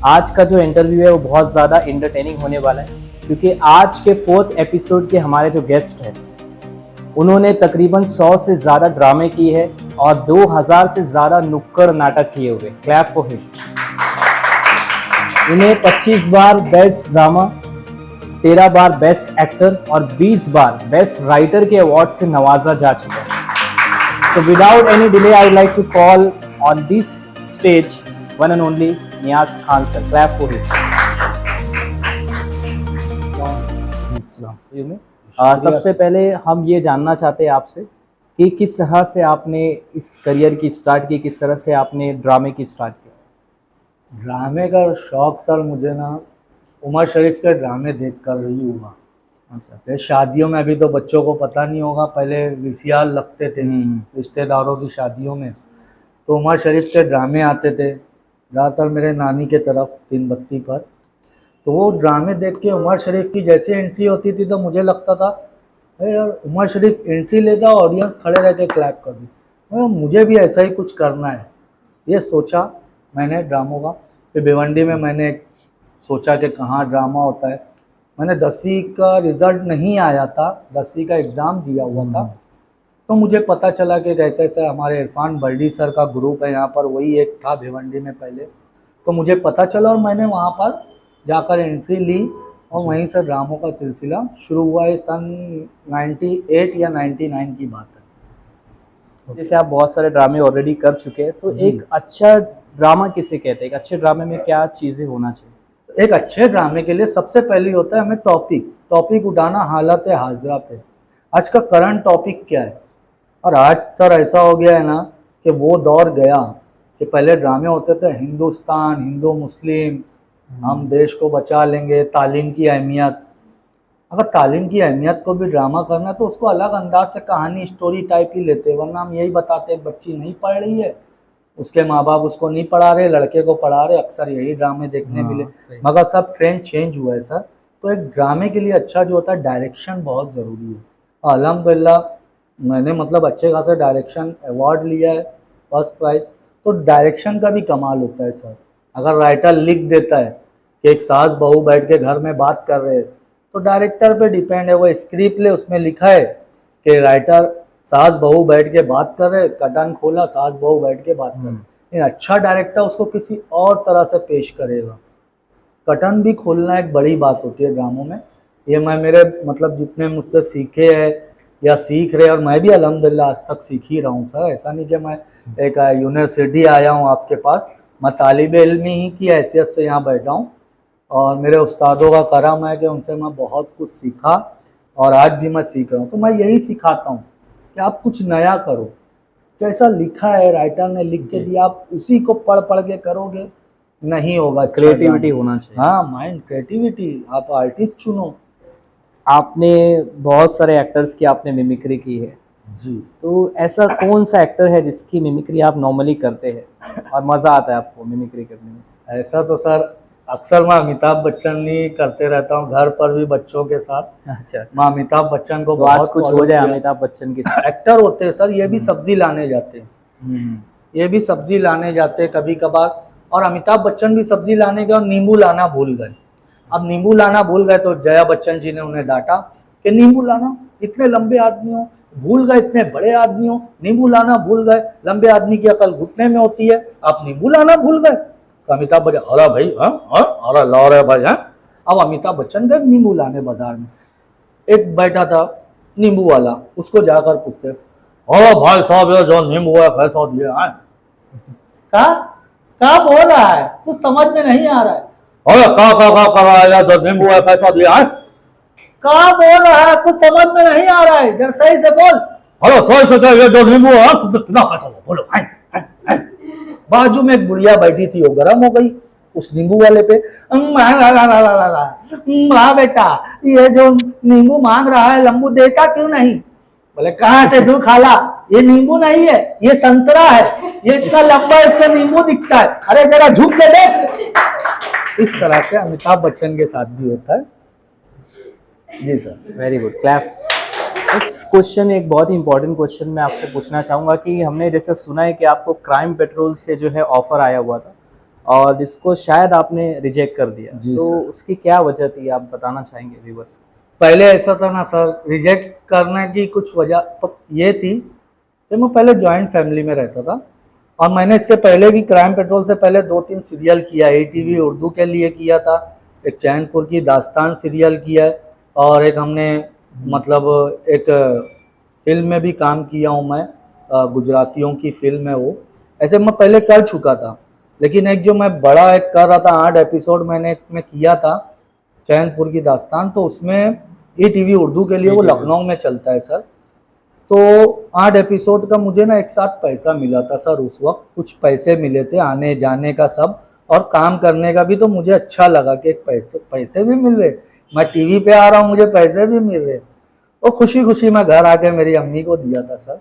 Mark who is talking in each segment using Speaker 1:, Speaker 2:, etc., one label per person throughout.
Speaker 1: आज का जो इंटरव्यू है वो बहुत ज़्यादा इंटरटेनिंग होने वाला है, क्योंकि आज के 4th एपिसोड के हमारे जो गेस्ट हैं उन्होंने तकरीबन 100 से ज़्यादा ड्रामे किए हैं और 2000 से ज़्यादा नुक्कड़ नाटक किए हुए। Clap for him. इन्हें 25 बार बेस्ट ड्रामा, 13 बार बेस्ट एक्टर और 20 बार बेस्ट राइटर के अवार्ड से नवाजा जा चुका है। So without any delay I would like to call on this stage one and only Niyaz Khan sir. Clap for him. सबसे पहले हम ये जानना चाहते हैं आपसे कि किस तरह से आपने इस करियर की स्टार्ट की, किस तरह से आपने ड्रामे की स्टार्ट किया?
Speaker 2: ड्रामे का शौक सर मुझे ना उमर शरीफ के ड्रामे देखकर ही हुआ।
Speaker 1: अच्छा।
Speaker 2: ये शादियों में, अभी तो बच्चों को पता नहीं होगा, पहले वीसीआर लगते थे रिश्तेदारों की शादियों में, तो उमर शरीफ के ड्रामे आते थे ज़्यादातर मेरे नानी के तरफ तीन बत्ती पर। तो वो ड्रामे देख के उमर शरीफ की जैसे एंट्री होती थी तो मुझे लगता था अरे यार उमर शरीफ एंट्री लेता, ऑडियंस खड़े रह के क्लैप कर दी, मुझे भी ऐसा ही कुछ करना है। ये सोचा मैंने ड्रामों का। फिर भिवंडी में मैंने सोचा कि कहाँ ड्रामा होता है। मैंने 10वीं का रिज़ल्ट नहीं आया था, 10वीं का एग्ज़ाम दिया हुआ था, तो मुझे पता चला कि कैसे ऐसे हमारे इरफान बर्डी सर का ग्रुप है यहाँ पर, वही एक था भिवंडी में पहले, तो मुझे पता चला और मैंने वहाँ पर जाकर एंट्री ली और वहीं से ड्रामों का सिलसिला शुरू हुआ है। सन 98 या 99 की बात है।
Speaker 1: जैसे आप बहुत सारे ड्रामे ऑलरेडी कर चुके हैं, तो एक अच्छा ड्रामा किसे कहते हैं? एक अच्छे ड्रामे में क्या चीज़ें होना चाहिए?
Speaker 2: एक अच्छे ड्रामे के लिए सबसे पहले होता है हमें टॉपिक उठाना हालत हाजिरा पे। आज का करंट टॉपिक क्या है? और आज सर ऐसा हो गया है ना कि वो दौर गया कि पहले ड्रामे होते थे हिंदुस्तान, हिंदू मुस्लिम, हम देश को बचा लेंगे, तालीम की अहमियत। अगर तालीम की अहमियत को भी ड्रामा करना है तो उसको अलग अंदाज से कहानी स्टोरी टाइप ही लेते, वरना हम यही बताते हैं बच्ची नहीं पढ़ रही है, उसके माँ बाप उसको नहीं पढ़ा रहे, लड़के को पढ़ा रहे, अक्सर यही ड्रामे देखने मिले। मगर सब ट्रेंड चेंज हुआ है सर। तो एक ड्रामे के लिए अच्छा जो होता है डायरेक्शन बहुत ज़रूरी है। अल्हम्दुलिल्लाह मैंने मतलब अच्छे खासा डायरेक्शन अवार्ड लिया है, फर्स्ट प्राइज़। तो डायरेक्शन का भी कमाल होता है सर। अगर राइटर लिख देता है कि एक सास बहू बैठ के घर में बात कर रहे हैं, तो डायरेक्टर पे डिपेंड है, वो स्क्रिप्ट ले, उसमें लिखा है कि राइटर सास बहू बैठ के बात कर रहे, कर्टन खोला, सास बहू बैठ के बात कर रहे। लेकिन अच्छा डायरेक्टर उसको किसी और तरह से पेश करेगा। कर्टन भी खोलना एक बड़ी बात होती है ड्रामों में। ये मैं मेरे मतलब जितने मुझसे सीखे हैं या सीख रहे, और मैं भी अल्हम्दुलिल्लाह आज तक सीख ही रहा हूँ सर। ऐसा नहीं कि मैं एक यूनिवर्सिटी आया हूँ आपके पास, मैं तालिब इल्मी ही की हैसियत से यहाँ बैठा हूँ और मेरे उस्तादों का करम है कि उनसे मैं बहुत कुछ सीखा और आज भी मैं सीख रहा हूँ। तो मैं यही सिखाता हूँ कि आप कुछ नया करो, जैसा लिखा है राइटर ने लिख के दिया आप उसी को पढ़ पढ़ के करोगे, नहीं होगा।
Speaker 1: क्रिएटिविटी होना चाहिए।
Speaker 2: हाँ, माइंड क्रिएटिविटी, आप आर्टिस्ट चुनो।
Speaker 1: आपने बहुत सारे एक्टर्स की आपने मिमिक्री की है
Speaker 2: जी,
Speaker 1: तो ऐसा कौन सा एक्टर है जिसकी मिमिक्री आप नॉर्मली करते हैं और मज़ा आता है आपको मिमिक्री करने में?
Speaker 2: ऐसा तो सर अक्सर मैं अमिताभ बच्चन ही करते रहता हूँ, घर पर भी बच्चों के साथ।
Speaker 1: अच्छा।
Speaker 2: मैं अमिताभ बच्चन को
Speaker 1: तो आज
Speaker 2: बहुत
Speaker 1: कुछ हो जाए अमिताभ बच्चन के साथ।
Speaker 2: एक्टर होते हैं सर, ये भी सब्जी लाने जाते हैं, ये भी सब्जी लाने जाते हैं कभी कभार। और अमिताभ बच्चन भी सब्जी लाने गए और नींबू लाना भूल गए। अब नींबू लाना भूल गए तो जया बच्चन जी ने उन्हें डांटा कि नींबू लाना, इतने लंबे आदमी हो भूल गए, इतने बड़े आदमी हो नींबू लाना भूल गए, लंबे आदमी की अकल घुटने में होती है, आप नींबू लाना भूल गए। तो अमिताभ बच्चन अरे भाई अरे ला रहे भाई हैं। अब अमिताभ बच्चन गए नींबू लाने बाजार में, एक बैठा था नींबू वाला, उसको जाकर पूछते अरे भाई साहब ये जो नींबू है पैसा दिया है? क्या बोल रहा है, कुछ समझ में नहीं आ रहा है। अरे का कर रहा है जो नींबू है पैसा दिया है? क्या बोल रहा है, कुछ समझ में नहीं आ रहा है, जरा सही से बोल। अरे सही से कह, ये जो नींबू है कितना पैसा हुआ बोलो। बाजू में एक बुढ़िया बैठी थी, वो गर्म हो गई उस नींबू वाले पे। वाह बेटा, ये जो नींबू मांग रहा है लंबू देता क्यों नहीं? बोले कहाँ से दूं खाला, ये नींबू नहीं है, ये संतरा है, ये इतना लंबा इसका नींबू दिखता है, अरे जरा झुक के देख। इस तरह से अमिताभ बच्चन के साथ भी होता है। जी sir,
Speaker 1: very good, clap. Next question एक बहुत ही इंपॉर्टेंट क्वेश्चन मैं आपसे पूछना चाहूँगा कि हमने जैसे सुना है कि आपको क्राइम पेट्रोल से जो है ऑफर आया हुआ था और जिसको शायद आपने रिजेक्ट कर दिया,
Speaker 2: जी
Speaker 1: तो
Speaker 2: सर।
Speaker 1: उसकी क्या वजह थी, आप बताना चाहेंगे व्यूअर्स को?
Speaker 2: पहले ऐसा था ना सर, रिजेक्ट करने की कुछ वजह तो ये थी कि मैं पहले जॉइंट फैमिली में रहता था, और मैंने इससे पहले भी क्राइम पेट्रोल से पहले 2-3 सीरियल किया, ATV उर्दू के लिए किया था, एक चैनपुर की दास्तान सीरियल किया है, और एक हमने मतलब एक फिल्म में भी काम किया हूँ मैं, गुजरातियों की फिल्म है वो। ऐसे मैं पहले कर चुका था, लेकिन एक जो मैं बड़ा एक कर रहा था, 8 एपिसोड मैंने एक में किया था, चैनपुर की दास्तान, तो उसमें ATV उर्दू के लिए, वो लखनऊ में चलता है सर। तो 8 एपिसोड का मुझे ना एक साथ पैसा मिला था सर, उस वक्त कुछ पैसे मिले थे आने जाने का सब, और काम करने का भी, तो मुझे अच्छा लगा कि पैसे पैसे भी मिल रहे, मैं टीवी पे आ रहा हूँ, मुझे पैसे भी मिल रहे। और खुशी खुशी मैं घर आके मेरी अम्मी को दिया था सर।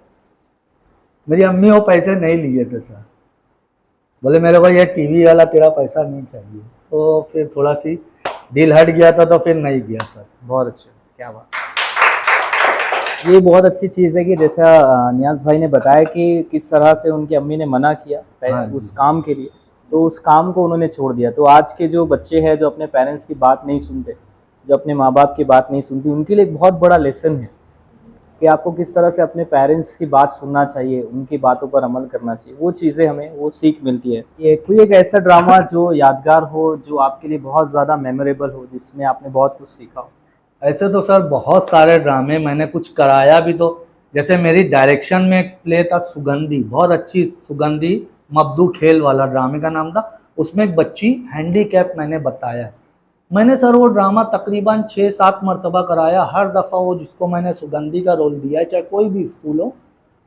Speaker 2: मेरी अम्मी वो पैसे नहीं लिए थे सर, बोले मेरे को ये टीवी वाला तेरा पैसा नहीं चाहिए, तो फिर थोड़ा सी दिल हट गया था, तो फिर नहीं गया सर।
Speaker 1: बहुत अच्छे, क्या बात। ये बहुत अच्छी चीज़ है कि जैसा नियाज़ भाई ने बताया कि किस तरह से उनकी अम्मी ने मना किया
Speaker 2: हाँ
Speaker 1: उस
Speaker 2: जी।
Speaker 1: काम के लिए, तो उस काम को उन्होंने छोड़ दिया। तो आज के जो बच्चे हैं जो अपने पेरेंट्स की बात नहीं सुनते, जो अपने माँ बाप की बात नहीं सुनती, उनके लिए एक बहुत बड़ा लेसन है कि आपको किस तरह से अपने पेरेंट्स की बात सुनना चाहिए, उनकी बातों पर अमल करना चाहिए। वो चीज़ें हमें वो सीख मिलती है। ये कोई एक ऐसा ड्रामा जो यादगार हो, जो आपके लिए बहुत ज़्यादा मेमोरेबल हो, जिसमें आपने बहुत कुछ सीखा हो?
Speaker 2: ऐसे तो सर बहुत सारे ड्रामे मैंने कुछ कराया भी, तो जैसे मेरी डायरेक्शन में एक प्ले था सुगंधी, बहुत अच्छी सुगंधी, मब्दू खेल वाला ड्रामे का नाम था। उसमें एक बच्ची हैंडीकैप मैंने बताया है। मैंने सर वो ड्रामा तकरीबन 6-7 मरतबा कराया। हर दफ़ा वो जिसको मैंने सुगंधी का रोल दिया है, चाहे कोई भी स्कूल हो,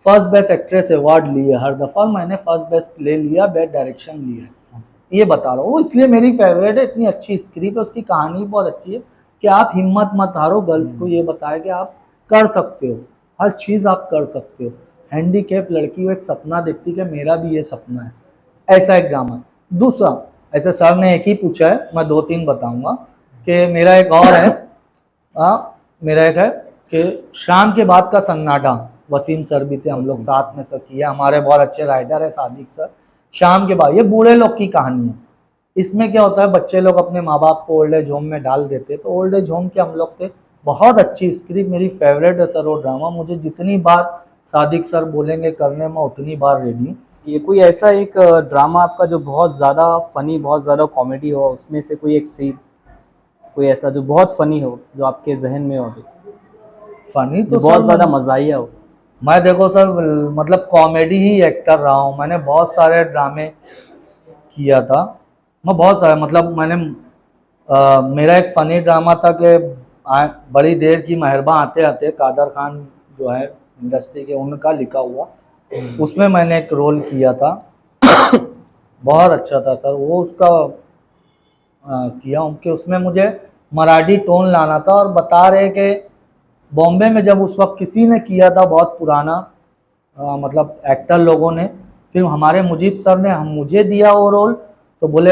Speaker 2: फर्स्ट बेस्ट एक्ट्रेस अवार्ड लिए हर दफ़ा, मैंने फर्स्ट बेस्ट प्ले लिया, बेस्ट डायरेक्शन लिया है। ये बता रहा हूँ, इसलिए मेरी फेवरेट है, इतनी अच्छी स्क्रिप्ट है, उसकी कहानी बहुत अच्छी है कि आप हिम्मत मत हारो। गर्ल्स को ये बताया कि आप कर सकते हो, हर चीज़ आप कर सकते हो। हैंडीकैप लड़की वो एक सपना देखती कि मेरा भी ये सपना है, ऐसा एक ड्रामा। दूसरा, ऐसे सर ने एक ही पूछा है, मैं 2-3 बताऊंगा कि मेरा एक और है। मेरा एक है कि शाम के बाद का सन्नाटा, वसीम सर भी थे, हम लोग साथ में सर किया, हमारे बहुत अच्छे राइटर है सादिक सर। शाम के बाद, ये बूढ़े लोग की कहानी है। इसमें क्या होता है, बच्चे लोग अपने माँ बाप को ओल्ड एज होम में डाल देते, तो ओल्ड एज होम के हम लोग थे। बहुत अच्छी स्क्रिप्ट, मेरी फेवरेट है सर वो ड्रामा। मुझे जितनी बार सादिक सर बोलेंगे करने में, उतनी बार रेडी हूँ।
Speaker 1: ये कोई ऐसा एक ड्रामा आपका जो बहुत ज़्यादा फनी, बहुत ज़्यादा कॉमेडी हो, उसमें से कोई एक सीन, कोई ऐसा जो बहुत फनी हो, जो आपके जहन में हो अभी,
Speaker 2: फनी
Speaker 1: जो
Speaker 2: तो
Speaker 1: बहुत
Speaker 2: सर
Speaker 1: ज़्यादा मज़ाहिया हो?
Speaker 2: मैं देखो सर, मतलब कॉमेडी ही एक्टर रहा हूँ, मैंने बहुत सारे ड्रामे किया था। मैं बहुत सारे, मतलब मैंने मेरा एक फ़नी ड्रामा था कि बड़ी देर की मेहरबा आते आते, कादर खान जो है इंडस्ट्री के, उनका लिखा हुआ, उसमें मैंने एक रोल किया था। बहुत अच्छा था सर वो, उसका किया उनके, उसमें मुझे मराठी टोन लाना था। और बता रहे कि बॉम्बे में जब उस वक्त किसी ने किया था, बहुत पुराना मतलब एक्टर लोगों ने, फिर हमारे मुजीब सर ने मुझे दिया वो रोल, तो बोले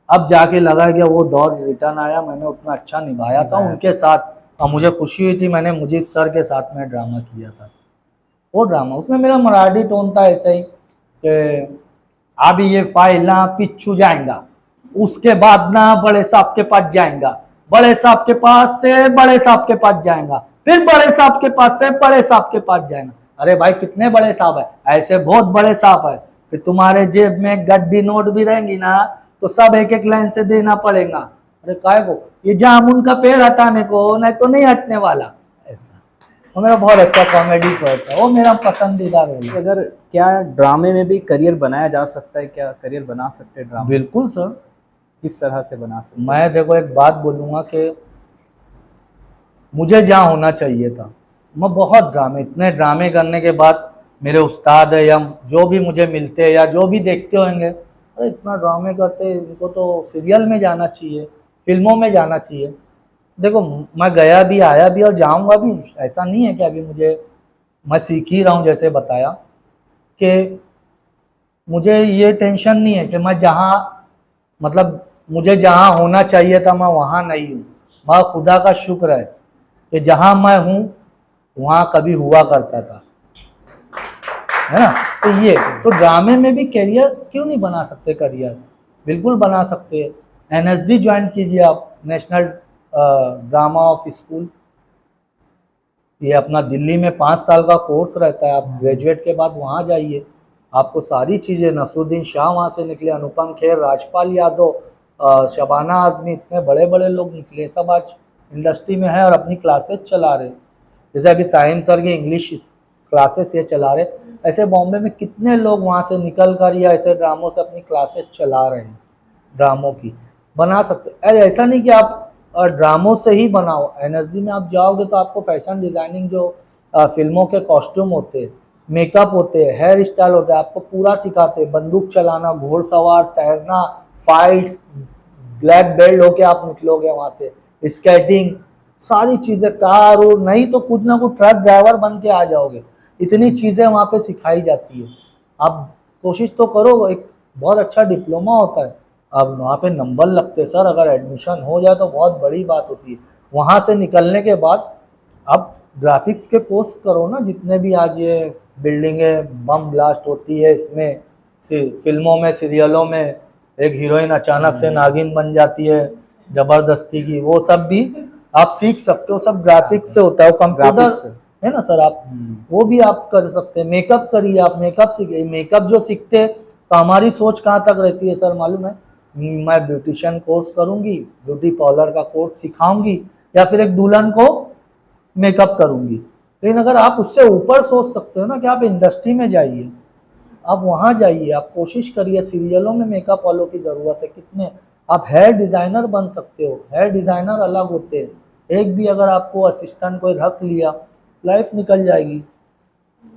Speaker 2: अब जाके लगा कि वो दौर रिटर्न आया, मैंने उतना अच्छा निभाया था उनके साथ, और मुझे खुशी हुई थी, मैंने मुजीब सर के साथ में ड्रामा किया था। वो ड्रामा, उसमें मेरा मराठी टोन था ऐसे ही कि अब ये फाइला पिछू जाएगा, उसके बाद ना बड़े साहब के पास जाएगा, बड़े साहब के पास से बड़े साहब के पास जाएगा, फिर बड़े साहब के पास से बड़े साहब के पास जाएगा। अरे भाई कितने बड़े साहब है, ऐसे बहुत बड़े साहब है, फिर तुम्हारे जेब में गड्डी नोट भी रहेंगी ना, तो सब एक एक लाइन से देना पड़ेगा। अरे काय को, ये जामुन का पेड़ हटाने को, नहीं तो नहीं हटने वाला। वो मेरा बहुत अच्छा कॉमेडी शो था, वो मेरा पसंदीदा रोल है।
Speaker 1: अगर क्या ड्रामे में भी करियर बनाया जा सकता है, क्या करियर बना सकते हैं ड्रामा?
Speaker 2: बिल्कुल सर।
Speaker 1: किस तरह से बना सकते हैं?
Speaker 2: मैं देखो एक बात बोलूँगा कि मुझे जहाँ होना चाहिए था, मैं बहुत ड्रामे, इतने ड्रामे करने के बाद मेरे उस्ताद है या जो भी मुझे मिलते हैं या जो भी देखते होंगे, अरे इतना ड्रामे करते, इनको तो सीरियल में जाना चाहिए, फिल्मों में जाना चाहिए। देखो मैं गया भी, आया भी और जाऊंगा भी, ऐसा नहीं है कि अभी मैं सीख ही रहा हूँ। जैसे बताया कि मुझे ये टेंशन नहीं है कि मैं जहाँ, मतलब मुझे जहाँ होना चाहिए था मैं वहाँ नहीं हूँ। मैं खुदा का शुक्र है कि जहाँ मैं हूँ वहाँ कभी हुआ करता था, है ना। तो ये तो ड्रामे में भी करियर क्यों नहीं बना सकते करियर, बिल्कुल बना सकते हैं। NSD ज्वाइन कीजिए आप, नेशनल ड्रामा ऑफ स्कूल। ये अपना दिल्ली में 5 साल का कोर्स रहता है। आप ग्रेजुएट के बाद वहाँ जाइए, आपको सारी चीज़ें, नसरुद्दीन शाह वहाँ से निकले, अनुपम खेर, राजपाल यादव, शबाना आजमी, इतने बड़े बड़े लोग निकले, सब आज इंडस्ट्री में है और अपनी क्लासेस चला रहे। जैसे अभी साहिम सर की इंग्लिश क्लासेस ये चला रहे, ऐसे बॉम्बे में कितने लोग वहाँ से निकल कर या ऐसे ड्रामों से अपनी क्लासेस चला रहे हैं। ड्रामों की बना सकते, अरे ऐसा नहीं कि आप ड्रामों से ही बनाओ। NSD में आप जाओगे तो आपको फैशन डिज़ाइनिंग, जो फिल्मों के कॉस्ट्यूम होते हैं, मेकअप होते हैं, हेयर स्टाइल होता है, आपको पूरा सिखाते हैं। बंदूक चलाना, घोड़सवार, तैरना, फाइट्स, ब्लैक बेल्ट होके आप निकलोगे वहाँ से, स्केटिंग, सारी चीज़ें, कार, और नहीं तो कुछ ना कुछ ट्रक ड्राइवर बन के आ जाओगे। इतनी चीज़ें वहाँ पे सिखाई जाती है। आप कोशिश तो करो, एक बहुत अच्छा डिप्लोमा होता है। अब वहाँ पे नंबर लगते सर, अगर एडमिशन हो जाए तो बहुत बड़ी बात होती है। वहाँ से निकलने के बाद आप ग्राफिक्स के कोर्स करो ना, जितने भी आज ये बिल्डिंगें बम ब्लास्ट होती है, इसमें फिल्मों में, सीरियलों में एक हीरोइन अचानक से नागिन बन जाती है जबरदस्ती की, वो सब भी आप सीख सकते हो। सब ग्राफिक्स से होता है, कंप्यूटर है ना सर। आप वो भी आप कर सकते हैं। मेकअप करिए, आप मेकअप सीखिए। मेकअप जो सीखते हैं तो हमारी सोच कहाँ तक रहती है सर मालूम है? मैं ब्यूटिशियन कोर्स करूंगी, ब्यूटी पार्लर का कोर्स सिखाऊंगी, या फिर एक दुल्हन को मेकअप करूंगी। लेकिन अगर आप उससे ऊपर सोच सकते हो ना कि आप इंडस्ट्री में जाइए, आप वहाँ जाइए, आप कोशिश करिए। सीरियलों में मेकअप वालों की ज़रूरत है कितने, आप हेयर डिज़ाइनर बन सकते हो। हेयर डिज़ाइनर अलग होते हैं, एक भी अगर आपको असिस्टेंट कोई रख लिया, लाइफ निकल जाएगी।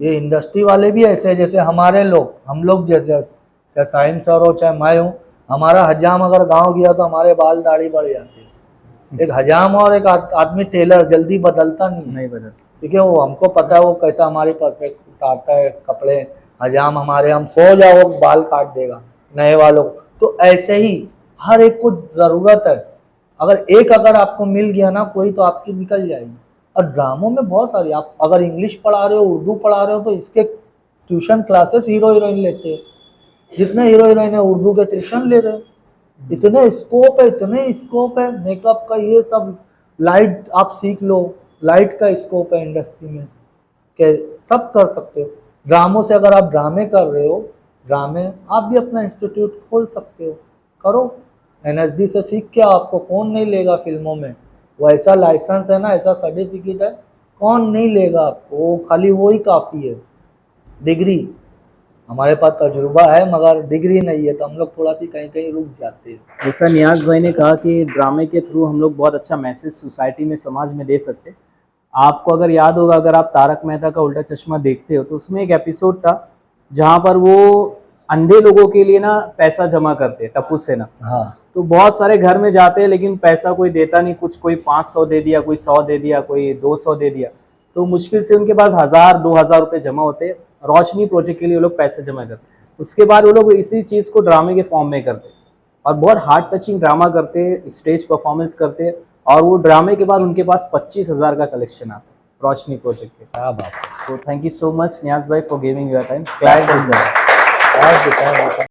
Speaker 2: ये इंडस्ट्री वाले भी ऐसे हैं, जैसे हमारे लोग, हम लोग जैसे, चाहे साहिम सर हो चाहे मैं हूँ, हमारा हजाम अगर गांव गया तो हमारे बाल दाढ़ी बढ़ जाते हैं। एक हजाम और एक आदमी टेलर जल्दी बदलता नहीं बदलता, क्योंकि वो हमको पता है वो कैसा हमारी परफेक्ट उतारता है कपड़े। हजाम हमारे, हम सो जाओ बाल काट देगा नए वालों को। तो ऐसे ही हर एक को ज़रूरत है। अगर आपको मिल गया ना कोई, तो आपकी निकल जाएगी। और ड्रामों में बहुत सारी, आप अगर इंग्लिश पढ़ा रहे हो, उर्दू पढ़ा रहे हो, तो इसके ट्यूशन क्लासेस हीरो हीरोइन लेते हैं। जितने हीरो हीरोइन है उर्दू के ट्यूशन ले रहे हैं। इतने स्कोप है मेकअप का, ये सब लाइट आप सीख लो, लाइट का स्कोप है इंडस्ट्री में, के सब कर सकते हो। ड्रामों से, अगर आप ड्रामे कर रहे हो, ड्रामे आप भी अपना इंस्टीट्यूट खोल सकते हो, करो। NSD से सीख के आपको कौन नहीं लेगा फिल्मों में। वो ऐसा लाइसेंस है ना, ऐसा सर्टिफिकेट है, कौन नहीं लेगा आपको, वो खाली वो ही काफ़ी है। डिग्री, हमारे पास तजुर्बा है मगर डिग्री नहीं है, तो हम लोग थोड़ा सी कहीं कहीं रुक जाते हैं।
Speaker 1: जैसा नियाज भाई ने कहा कि ड्रामे के थ्रू हम लोग बहुत अच्छा मैसेज सोसाइटी में, समाज में दे सकते हैं। आपको अगर याद होगा, अगर आप तारक मेहता का उल्टा चश्मा देखते हो, तो उसमें एक एपिसोड था जहाँ पर वो अंधे लोगों के लिए ना पैसा जमा करते हैं, टप्पू सेना।
Speaker 2: हाँ,
Speaker 1: तो बहुत सारे घर में जाते हैं, लेकिन पैसा कोई देता नहीं, कुछ कोई 500 दे दिया, कोई 100 दे दिया, कोई 200 दे दिया। तो मुश्किल से उनके पास 1000-2000 रुपये जमा होते हैं। रोशनी प्रोजेक्ट के लिए वो लोग पैसे जमा करते हैं। उसके बाद वो लोग इसी चीज़ को ड्रामे के फॉर्म में करते हैं और बहुत हार्ट टचिंग ड्रामा करते हैं, स्टेज परफॉर्मेंस करते हैं, और वो ड्रामे के बाद उनके पास 25,000 का कलेक्शन आता है रोशनी प्रोजेक्ट के।
Speaker 2: क्या बात।
Speaker 1: तो थैंक यू सो मच नियाज भाई फॉर गिविंग योर टाइम।